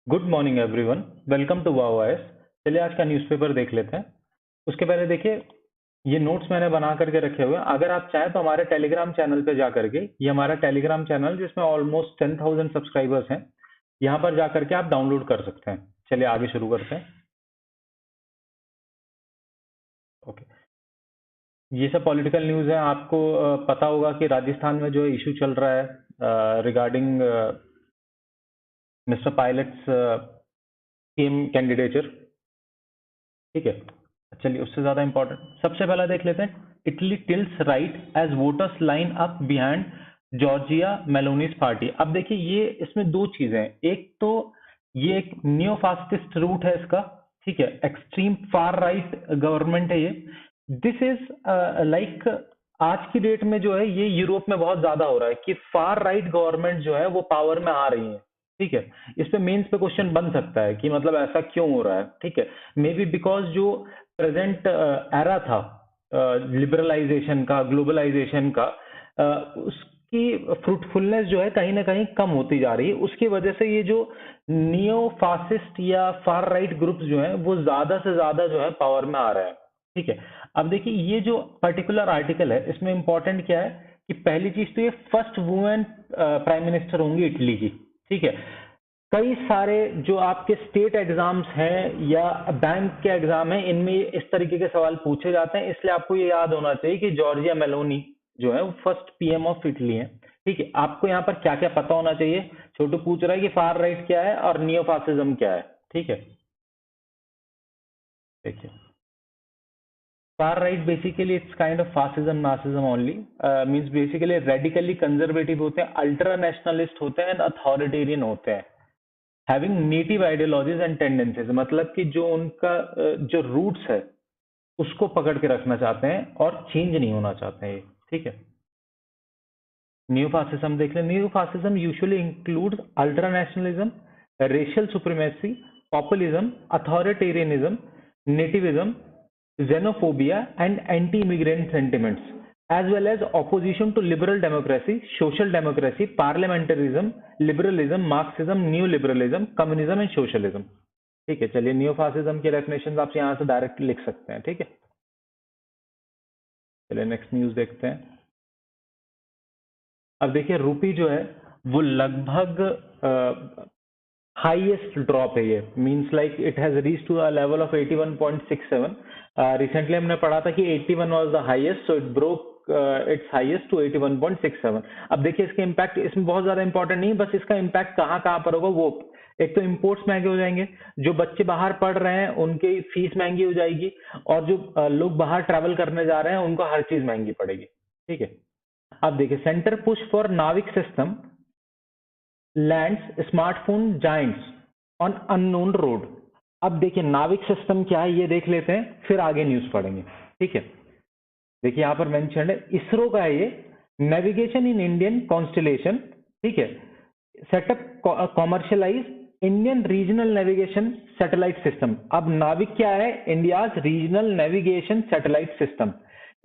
Good morning everyone, welcome to वाओएस। चलिए आज का न्यूज़पेपर देख लेते हैं। उसके पहले देखिए, ये नोट्स मैंने बना करके रखे हुए हैं। अगर आप चाहें तो हमारे टेलीग्राम चैनल पे जा करके, ये हमारा टेलीग्राम चैनल जिसमें ऑलमोस्ट 10,000 सब्सक्राइबर्स हैं, यहाँ पर जा करके आप डाउनलोड कर सकते हैं। चलिए आगे शुरू करते हैं। ओके, ये सब पॉलिटिकल न्यूज़ है। आपको पता होगा कि राजस्थान में जो इशू चल रहा है regarding mister pilots CM candidature. ठीक है, चलिए उससे ज्यादा इंपॉर्टेंट सबसे पहला देख लेते हैं। Italy tilts right as voters line up behind Giorgia Meloni's party. अब देखिए, ये इसमें दो चीजें हैं। एक तो ये एक न्यो फास्टिस्ट रूट है इसका, ठीक है, एक्सट्रीम फार राइट गवर्नमेंट है ये। दिस इज लाइक आज की डेट में जो है ये यूरोप में बहुत ज्यादा हो रहा है कि फार राइट गवर्नमेंट जो है वो पावर में आ रही है। ठीक है, इस पे मेंस पे क्वेश्चन बन सकता है कि मतलब ऐसा क्यों हो रहा है। ठीक है, मे बी बिकॉज जो प्रेजेंट एरा था लिबरलाइजेशन का, ग्लोबलाइजेशन का, उसकी फ्रूटफुलनेस जो है कहीं ना कहीं कम होती जा रही है। उसकी वजह से ये जो नियो फासिस्ट या फार राइट ग्रुप्स जो है वो ज्यादा से ज्यादा जो है पावर में आ रहे हैं। ठीक है, अब देखिए ये जो पर्टिकुलर आर्टिकल है इसमें इंपॉर्टेंट क्या है कि पहली चीज तो ये फर्स्ट वुमेन प्राइम मिनिस्टर होंगी इटली की। ठीक है, कई सारे जो आपके स्टेट एग्जाम्स हैं या बैंक के एग्जाम हैं, इनमें इस तरीके के सवाल पूछे जाते हैं। इसलिए आपको ये याद होना चाहिए कि जॉर्जिया मेलोनी जो है वो फर्स्ट पीएम ऑफ इटली है। ठीक है, आपको यहाँ पर क्या क्या पता होना चाहिए। छोटू पूछ रहा है कि फार राइट क्या है और नियो फासिज्म क्या है। ठीक है, देखिए, far right basically it's kind of fascism narcissism only, means basically radically conservative होते हैं, ultra nationalist होते हैं, अथॉरिटेरियन होते हैं, having native ideologies and tendencies. मतलब कि जो उनका जो रूट्स है उसको पकड़ के रखना चाहते हैं और चेंज नहीं होना चाहते हैं। ठीक है, न्यू फासिज्म देख लें। New fascism usually includes ultra nationalism, racial supremacy, populism, authoritarianism, nativism, xenophobia and anti-immigrant sentiments, as well as opposition to liberal democracy, social democracy, parliamentarism, liberalism, Marxism, neoliberalism, communism and socialism। ठीक है, चलिए new fascism के definition आप यहाँ से direct लिख सकते हैं। ठीक है, चलिए नेक्स्ट न्यूज देखते हैं। अब देखिए, रुपी जो है वो लगभग हाईएस्ट ड्रॉप है ये, means like it has reach to a level of 81.67। Recently हमने पढ़ा था कि 81 was the highest, so it broke its highest to 81.67। अब देखिए इसके इम्पैक्ट इसमें बहुत ज्यादा इंपॉर्टेंट नहीं, बस इसका इम्पैक्ट कहाँ कहाँ पर होगा वो, एक तो इंपोर्ट्स महंगे हो जाएंगे, जो बच्चे बाहर पढ़ रहे हैं उनकी फीस महंगी हो जाएगी, और जो लोग बाहर ट्रैवल करने जा रहे हैं उनको हर चीज महंगी पड़ेगी। ठीक है, अब देखिए, सेंटर पुश फॉर नाविक system lands smartphone Giants on unknown road. अब देखिए नाविक सिस्टम क्या है ये देख लेते हैं, फिर आगे न्यूज पढ़ेंगे। ठीक है, देखिए यहां पर मेंशन है, इसरो का है ये, नेविगेशन इन इंडियन कॉन्स्टलेशन। ठीक है, setup commercialise Indian regional navigation satellite system. अब नाविक क्या है, India's regional navigation satellite system.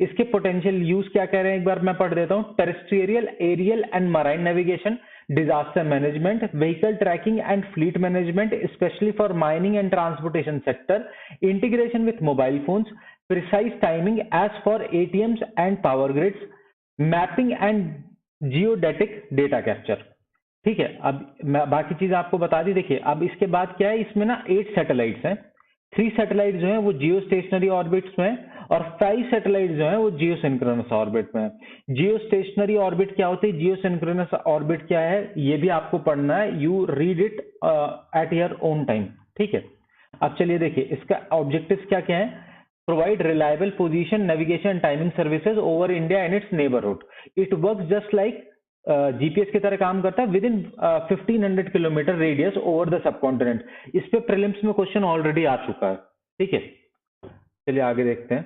इसके पोटेंशियल यूज क्या कह रहे हैं, एक बार मैं पढ़ देता हूं। Terrestrial, aerial and marine navigation, disaster management, vehicle tracking and fleet management, especially for mining and transportation sector, integration with mobile phones, precise timing as for ATMs and power grids, mapping and geodetic data capture। ठीक है, अब मैं बाकी चीज आपको बता दी। देखिए अब इसके बाद क्या है, इसमें ना 8 सैटेलाइट्स हैं। 3 सैटेलाइट जो है वो जियो स्टेशनरी ऑर्बिट्स में, और 5 सैटेलाइट जो है वो जियो सिंक्रोनस ऑर्बिट में। जियो स्टेशनरी ऑर्बिट क्या होती है, जियो सिंक्रोनस ऑर्बिट क्या है, ये भी आपको पढ़ना है। You read it at your own time. ठीक है, अब चलिए देखिए इसका ऑब्जेक्टिव्स क्या क्या है। Provide reliable position, navigation, timing services over India and it's neighbourhood. It works just like GPS की तरह काम करता है with in 1500 kilometre radius over the subcontinent. इस पे प्रीलिम्स में क्वेश्चन ऑलरेडी आ चुका है। ठीक है, चलिए आगे देखते हैं।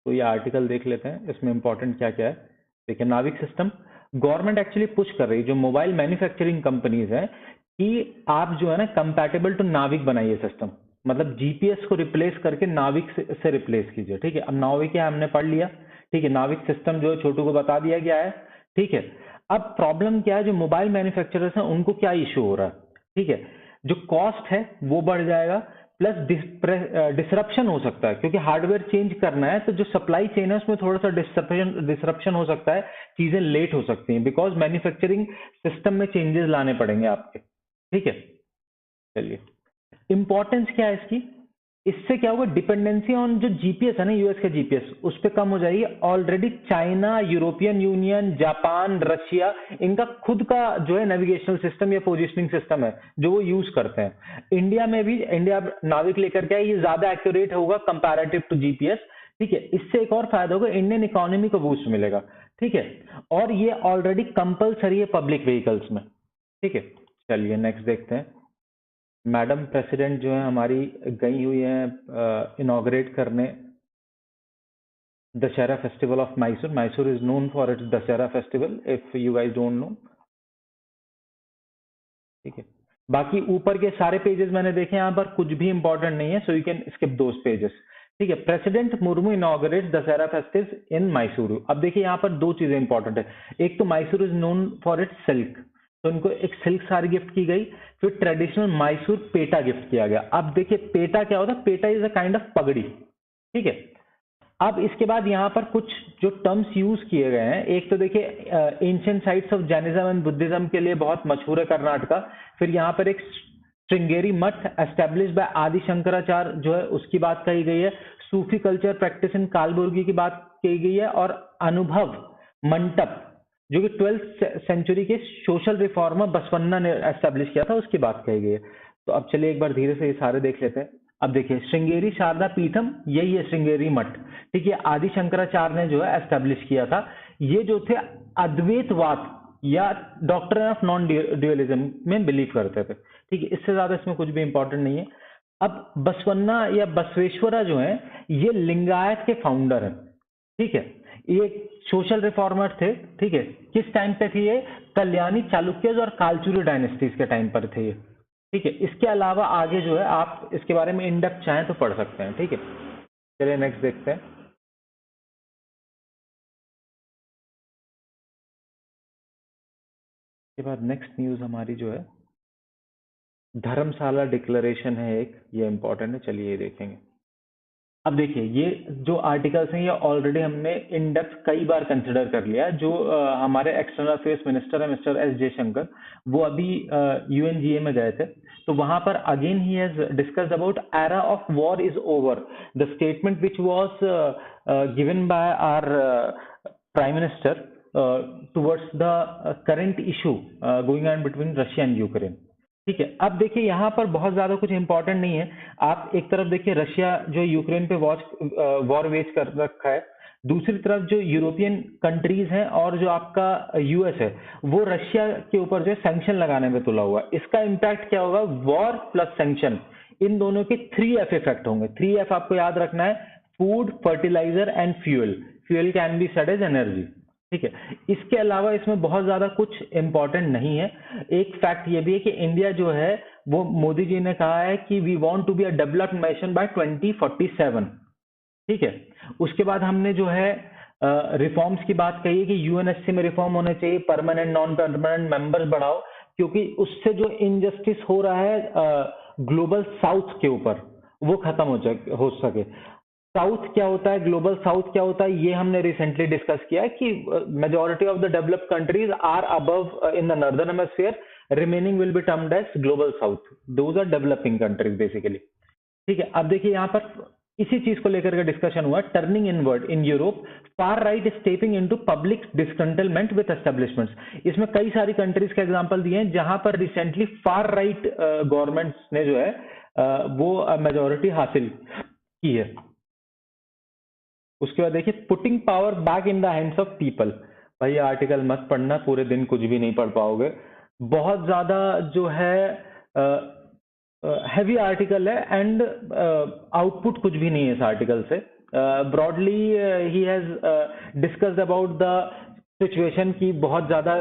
तो ये आर्टिकल देख लेते हैं, इसमें इंपॉर्टेंट क्या क्या है। देखिए नाविक सिस्टम, गवर्नमेंट एक्चुअली पुश कर रही है जो मोबाइल मैन्युफैक्चरिंग कंपनीज है कि आप जो है ना कंपैटिबल टू नाविक बनाइए सिस्टम। मतलब जीपीएस को रिप्लेस करके नाविक से रिप्लेस कीजिए। ठीक है, अब नाविक क्या हमने पढ़ लिया। ठीक है, नाविक सिस्टम जो छोटू को बता दिया गया है। ठीक है, अब प्रॉब्लम क्या है, जो मोबाइल मैन्युफैक्चरर्स हैं उनको क्या इशू हो रहा है, ठीक है, जो कॉस्ट है वो बढ़ जाएगा, प्लस डिसरप्शन हो सकता है, क्योंकि हार्डवेयर चेंज करना है तो जो सप्लाई चेन है उसमें थोड़ा सा डिसरप्शन हो सकता है, चीजें लेट हो सकती हैं, बिकॉज मैन्युफैक्चरिंग सिस्टम में चेंजेस लाने पड़ेंगे आपके, ठीक है। चलिए, इंपॉर्टेंस क्या है इसकी, इससे क्या होगा, डिपेंडेंसी ऑन जो जीपीएस है ना, यूएस का जीपीएस, उस पर कम हो जाएगी। Already China, European union, Japan, Russia, इनका खुद का जो है नेविगेशनल सिस्टम या पोजिशनिंग सिस्टम है जो वो यूज करते हैं। इंडिया में भी, इंडिया नाविक लेकर के ये ज्यादा एक्यूरेट होगा कंपैरेटिव टू जीपीएस, ठीक है। इससे एक और फायदा होगा, इंडियन इकोनॉमी को बूस्ट मिलेगा, ठीक है, और ये ऑलरेडी कंपलसरी है पब्लिक व्हीकल्स में, ठीक है। चलिए नेक्स्ट देखते हैं। मैडम प्रेसिडेंट जो है हमारी गई हुई है इनॉग्रेट करने Dussehra festival of Mysore. Mysore is known for its Dussehra festival, if you guys don't know, ठीक है। बाकी ऊपर के सारे पेजेस मैंने देखे, यहाँ पर कुछ भी इंपॉर्टेंट नहीं है, so you can skip those pages, ठीक है। President Murmu inaugurate Dussehra festive in Mysuru. अब देखिए यहाँ पर दो चीजें इंपॉर्टेंट है, एक तो Mysore is known for its silk, तो इनको एक सिल्क साड़ी गिफ्ट की गई, फिर ट्रेडिशनल मैसूर पेटा गिफ्ट किया गया। अब देखिए पेटा क्या होता है, PETA is a kind of पगड़ी, ठीक है। अब इसके बाद यहाँ पर कुछ जो टर्म्स यूज किए गए हैं, एक तो देखिए ancient sites of Jainism and Buddhism के लिए बहुत मशहूर है कर्नाटका, फिर यहाँ पर एक श्रृंगेरी मठ एस्टेब्लिश बाय आदि शंकराचार्य जो है उसकी बात कही गई है, सूफी कल्चर प्रैक्टिस इन कालबुर्गी की बात की गई है, और अनुभव मंटप जो कि 12th सेंचुरी के सोशल रिफॉर्मर बसवन्ना ने एस्टेब्लिश किया था उसकी बात कही गई है। तो अब चलिए एक बार धीरे से ये सारे देख लेते हैं। अब देखिए श्रृंगेरी शारदा पीठम, यही है श्रृंगेरी मठ, ठीक है, आदि शंकराचार्य ने जो है एस्टेब्लिश किया था। ये जो थे अद्वैतवाद या डॉक्ट्रिन ऑफ नॉन ड्यूअलिज्म में बिलीव करते थे, ठीक है। इससे ज्यादा इसमें कुछ भी इंपॉर्टेंट नहीं है। अब बसवन्ना या बसवेश्वरा जो है ये लिंगायत के फाउंडर हैं, ठीक है, ये सोशल रिफॉर्मर थे, ठीक है। किस टाइम पे थे ये, कल्याणी चालुक्य और कालचुरी डायनेस्टीज के टाइम पर थे ये, ठीक है। इसके अलावा आगे जो है आप इसके बारे में इन डेप्थ चाहें तो पढ़ सकते हैं, ठीक है। चलिए नेक्स्ट देखते हैं। इसके बाद नेक्स्ट न्यूज हमारी जो है धर्मशाला डिक्लेरेशन है एक, ये इंपॉर्टेंट है, चलिए ये देखेंगे। अब देखिए ये जो आर्टिकल्स हैं ये ऑलरेडी हमने इन डेप्थ कई बार कंसिडर कर लिया है। जो हमारे एक्सटर्नल अफेयर्स मिनिस्टर है मिस्टर एस जयशंकर, वो अभी यूएनजीए में गए थे, तो वहां पर अगेन ही has discussed about era of war is over, the statement which was given by our prime minister towards the current issue going on between Russia and Ukraine, ठीक है। अब देखिए यहाँ पर बहुत ज्यादा कुछ इंपॉर्टेंट नहीं है। आप एक तरफ देखिए रशिया जो यूक्रेन पे वॉर वेज कर रखा है, दूसरी तरफ जो यूरोपियन कंट्रीज हैं और जो आपका यूएस है वो रशिया के ऊपर जो है सैंक्शन लगाने में तुला हुआ है। इसका इम्पैक्ट क्या होगा, वॉर प्लस सैंक्शन, इन दोनों के 3F इफेक्ट होंगे। 3F आपको याद रखना है, food, fertiliser and fuel. Fuel can be said as energy, ठीक है। इसके अलावा इसमें बहुत ज्यादा कुछ इंपॉर्टेंट नहीं है। एक फैक्ट ये भी है कि इंडिया जो है वो मोदी जी ने कहा है कि we want to be a developed nation by 2047, ठीक है। उसके बाद हमने जो है रिफॉर्म्स की बात कही है कि यूएनएससी में रिफॉर्म होने चाहिए, परमानेंट नॉन परमानेंट मेंबर्स बढ़ाओ, क्योंकि उससे जो इनजस्टिस हो रहा है ग्लोबल साउथ के ऊपर वो खत्म हो सके। साउथ क्या होता है, ग्लोबल साउथ क्या होता है, ये हमने रिसेंटली डिस्कस किया है कि majority of the developed countries are above in the northern hemisphere, remaining will be termed as global south, those are developing countries basically, ठीक है। अब देखिए यहाँ पर इसी चीज को लेकर के डिस्कशन हुआ, turning inward in Europe, far right stepping into public discontentment with establishments. इसमें कई सारी कंट्रीज के एग्जांपल दिए हैं जहां पर रिसेंटली फार राइट गवर्नमेंट्स ने जो है वो मेजॉरिटी हासिल की है। उसके बाद देखिए putting power back in the hands of people. भाई आर्टिकल मत पढ़ना, पूरे दिन कुछ भी नहीं पढ़ पाओगे, बहुत ज्यादा जो है हैवी आर्टिकल है एंड आउटपुट कुछ भी नहीं है इस आर्टिकल से। Broadly he has discussed about the situation की बहुत ज्यादा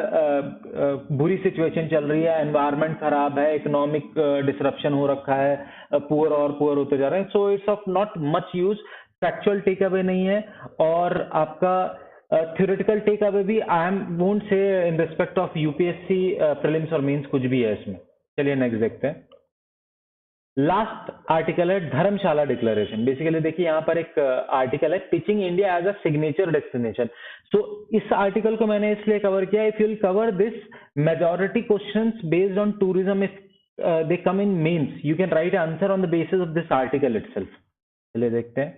बुरी सिचुएशन चल रही है, एनवायरनमेंट खराब है, इकोनॉमिक डिसरप्शन हो रखा है, पुअर और पुअर होते जा रहे हैं, so it's of not much use, factual take away नहीं है। और आपका थ्योरेटिकल टेक अवे भी I am won't say in respect of UPSC prelims और मेंस कुछ भी है इसमें। चलिए नेक्स्ट देखते हैं। लास्ट आर्टिकल है धर्मशाला डिक्लेरेशन। बेसिकली देखिए यहाँ पर एक आर्टिकल है teaching India as a signature destination. So इस आर्टिकल को मैंने इसलिए कवर किया, if you will cover this majority questions based on tourism, if they come in mains you can write answer on the basis of this article itself. चलिए देखते हैं।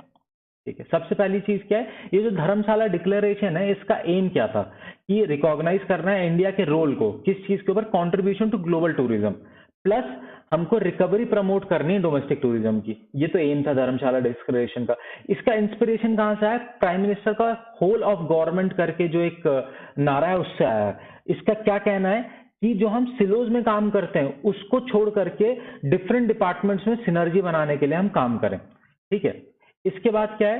ठीक है, सबसे पहली चीज क्या है, ये जो धर्मशाला डिक्लेरेशन है इसका एम क्या था कि रिकॉग्नाइज करना है इंडिया के रोल को किस चीज के ऊपर, contribution to global tourism, plus हमको रिकवरी प्रमोट करनी है डोमेस्टिक टूरिज्म की। ये तो एम था धर्मशाला डिक्लेरेशन का। इसका इंस्पिरेशन कहां से आया, प्राइम मिनिस्टर का होल ऑफ गवर्नमेंट करके जो एक नारा है उससे आया है। इसका क्या कहना है कि जो हम सिलोज में काम करते हैं उसको छोड़ करके डिफरेंट डिपार्टमेंट्स में सिनर्जी बनाने के लिए हम काम करें। ठीक है, इसके बाद क्या है,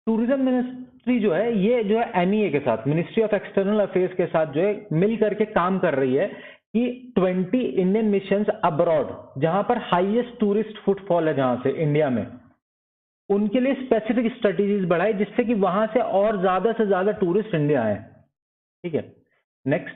टूरिज्म मिनिस्ट्री जो है ये जो है एमईए के साथ, मिनिस्ट्री ऑफ एक्सटर्नल अफेयर्स के साथ जो है मिल करके काम कर रही है कि 20 इंडियन मिशंस अब्रॉड जहां पर हाईएस्ट टूरिस्ट फुटफॉल है जहां से इंडिया में, उनके लिए स्पेसिफिक स्ट्रेटेजीज बढ़ाए जिससे कि वहां से और ज्यादा से ज्यादा टूरिस्ट इंडिया आए। ठीक है, next,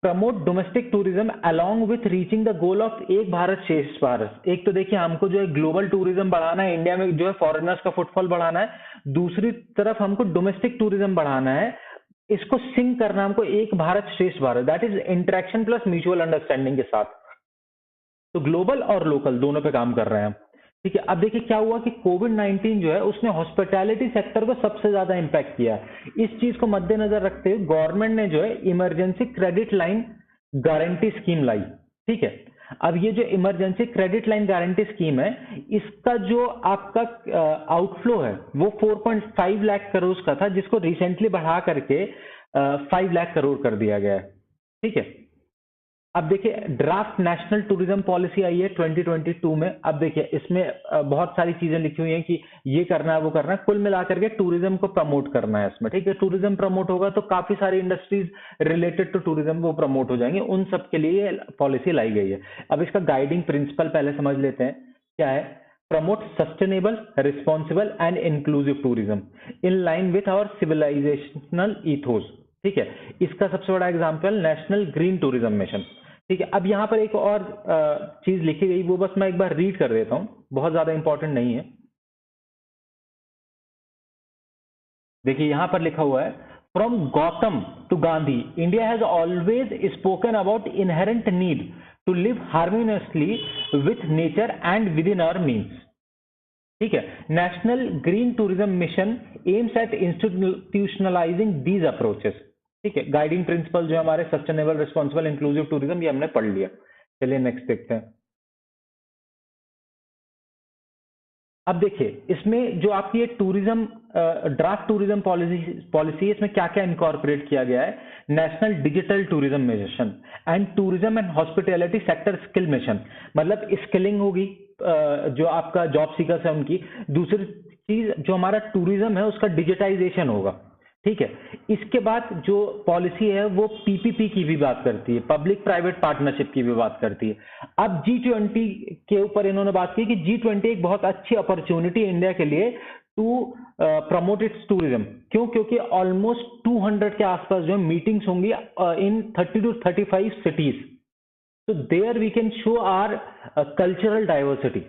promote domestic tourism along with reaching the goal of एक भारत श्रेष्ठ भारत। एक तो देखिए हमको जो है ग्लोबल टूरिज्म बढ़ाना है, इंडिया में जो है फॉरेनर्स का फुटफॉल बढ़ाना है, दूसरी तरफ हमको डोमेस्टिक टूरिज्म बढ़ाना है, इसको सिंक करना हमको एक भारत श्रेष्ठ Bharat, that is interaction plus mutual understanding के साथ। तो ग्लोबल और लोकल दोनों पे काम कर रहे हैं हम। ठीक है, अब देखिए क्या हुआ कि कोविड-19 जो है उसने हॉस्पिटैलिटी सेक्टर को सबसे ज्यादा इंपैक्ट किया है। इस चीज को मद्देनजर रखते हुए गवर्नमेंट ने जो है emergency credit line guarantee scheme लाई। ठीक है, अब ये जो emergency credit line guarantee scheme है इसका जो आपका आउटफ्लो है वो 4.5 लाख करोड़ का था, जिसको रिसेंटली बढ़ा करके 5 लाख करोड़ कर दिया गया है। ठीक है, अब देखिए ड्राफ्ट नेशनल टूरिज्म पॉलिसी आई है 2022 में। अब देखिए इसमें बहुत सारी चीजें लिखी हुई हैं कि ये करना है वो करना है, कुल मिलाकर के टूरिज्म को प्रमोट करना है इसमें। ठीक है, टूरिज्म प्रमोट होगा तो काफी सारी इंडस्ट्रीज रिलेटेड टू टूरिज्म वो प्रमोट हो जाएंगे, उन सब के लिए पॉलिसी लाई गई है। अब इसका गाइडिंग प्रिंसिपल पहले समझ लेते हैं क्या है। Promote sustainable, responsible and inclusive tourism in line with our civilisational ethos. ठीक है, इसका सबसे बड़ा example national green tourism mission. ठीक है, अब यहां पर एक और चीज लिखी गई, वो बस मैं एक बार रीड कर देता हूं, बहुत ज्यादा इंपॉर्टेंट नहीं है। देखिए यहां पर लिखा हुआ है, from Gautam to Gandhi India has always spoken about inherent need to live harmoniously with nature and within our means. ठीक है, national green tourism mission aims at institutionalising these approaches. ठीक है, गाइडिंग प्रिंसिपल जो हमारे सस्टेनेबल, रिस्पॉन्सिबल, इंक्लूसिव टूरिज्म, ये हमने पढ़ लिया। चलिए नेक्स्ट देखते हैं। अब देखिए इसमें जो आपकी ये टूरिज्म ड्राफ्ट टूरिज्म पॉलिसी इसमें क्या क्या इनकॉर्पोरेट किया गया है, national digital tourism mission and tourism and hospitality sector skill mission, मतलब स्किलिंग होगी जो आपका जॉब सीकर्स है उनकी। दूसरी चीज जो हमारा टूरिज्म है उसका डिजिटाइजेशन होगा। ठीक है, इसके बाद जो पॉलिसी है वो पीपीपी की भी बात करती है, पब्लिक प्राइवेट पार्टनरशिप की भी बात करती है। अब G20 के ऊपर इन्होंने बात की कि G20 एक बहुत अच्छी अपॉर्चुनिटी इंडिया के लिए टू प्रमोट इट्स टूरिज्म। क्यों? क्योंकि ऑलमोस्ट 200 के आसपास जो मीटिंग्स होंगी इन 30 to 35 सिटीज, तो there we can show our cultural diversity.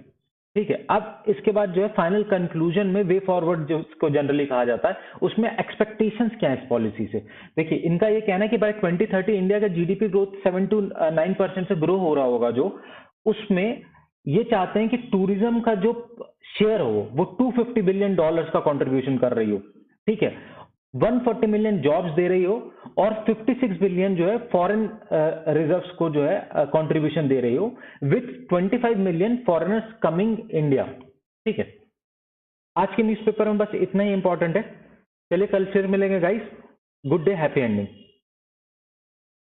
ठीक है, अब इसके बाद जो है फाइनल कंक्लूजन में वे फॉरवर्ड जो इसको जनरली कहा जाता है, उसमें एक्सपेक्टेशंस क्या है इस पॉलिसी से। देखिए इनका ये कहना है कि बाय 2030 इंडिया का जीडीपी ग्रोथ 7 to 9% से ग्रो हो रहा होगा, जो उसमें ये चाहते हैं कि टूरिज्म का जो शेयर हो वो $250 बिलियन का कंट्रीब्यूशन कर रही हो। ठीक है, 140 मिलियन जॉब्स दे रही हो और 56 बिलियन जो है फॉरेन रिजर्व्स को जो है कंट्रीब्यूशन दे रही हो, with 25 million foreigners coming India. ठीक है, आज के न्यूज़पेपर में बस इतना ही इंपॉर्टेंट है। चलिए कल फिर मिलेंगे guys, good day, happy ending.